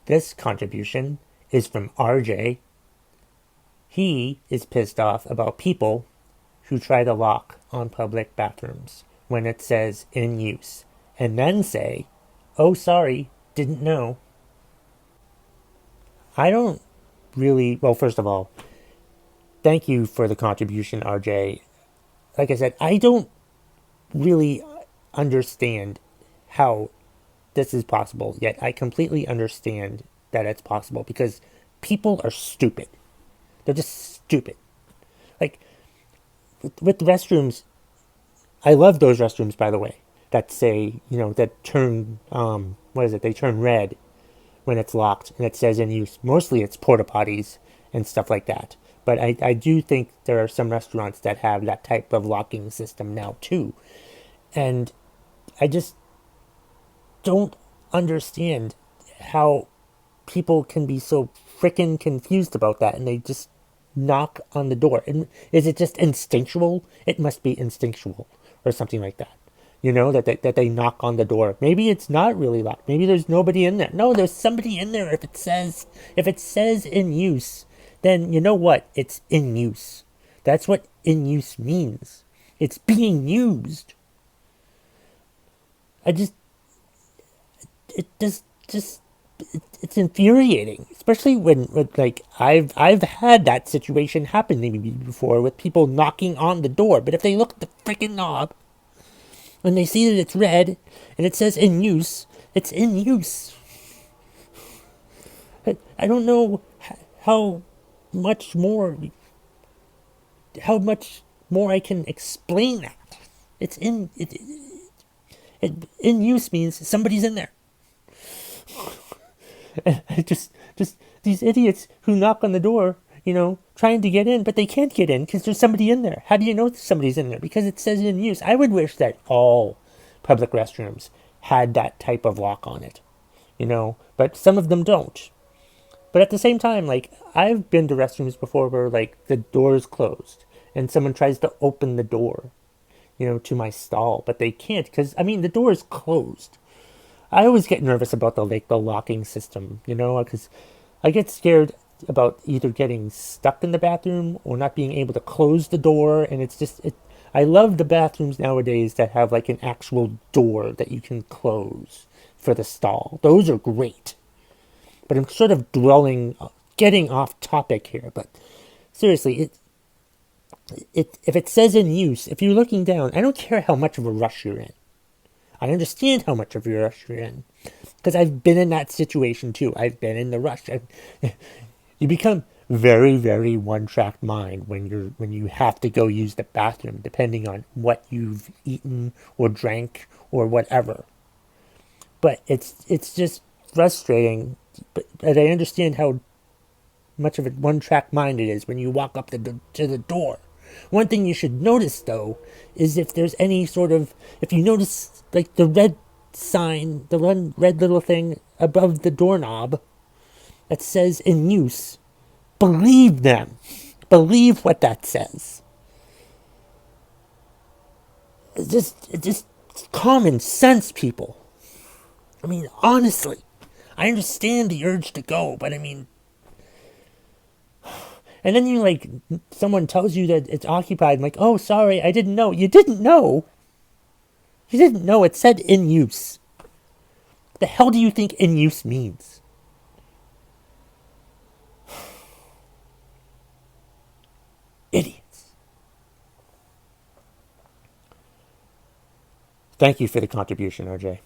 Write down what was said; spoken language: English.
This contribution is from RJ. He is pissed off about people who try to lock on public bathrooms when it says in use and then say, oh, sorry, didn't know. I don't really, well, first of all, thank you for the contribution, RJ. Like I said, I don't really understand how this is possible, yet I completely understand that it's possible because people are stupid. They're just stupid. Like, with restrooms, I love those restrooms, by the way, that say, that turn, what is it? They turn red when it's locked and it says in use. Mostly it's porta potties and stuff like that. But I do think there are some restaurants that have that type of locking system now too. And I just don't understand how people can be so freaking confused about that and they just knock on the door. And is it just instinctual? It must be instinctual or something like that. That they knock on the door. Maybe it's not really locked. Maybe there's nobody in there. No, there's somebody in there. If it says in use, then you know what? It's in use. That's what in use means. It's being used. I just it just it's infuriating, especially when like I've had that situation happen to me before with people knocking on the door. But if they look at the freaking knob and they see that it's red and it says in use, it's in use. I don't know how much more I can explain that. It's in use means somebody's in there. just these idiots who knock on the door, trying to get in, but they can't get in because there's somebody in there. How do you know somebody's in there? Because it says in use. I would wish that all public restrooms had that type of lock on it, but some of them don't. But at the same time, like, I've been to restrooms before where, like, the door is closed and someone tries to open the door, to my stall, but they can't because, the door is closed. I always get nervous about the locking system, because I get scared about either getting stuck in the bathroom or not being able to close the door. And it's just, I love the bathrooms nowadays that have like an actual door that you can close for the stall. Those are great. But I'm sort of getting off topic here. But seriously, if it says in use, if you're looking down, I don't care how much of a rush you're in. I understand how much of a rush you're in, because I've been in that situation too. I've been in the rush. You become very, very one-track mind when you have to go use the bathroom, depending on what you've eaten or drank or whatever. But it's just frustrating. But I understand how much of a one-track mind it is when you walk up to the door. One thing you should notice, though, is if there's any if you notice, like, the red sign, the one red little thing above the doorknob that says in use, believe them. Believe what that says. It's just common sense, people. Honestly, I understand the urge to go, but and then someone tells you that it's occupied. I'm like, oh, sorry, I didn't know. You didn't know. You didn't know. It said in use. What the hell do you think in use means? Idiots. Thank you for the contribution, RJ.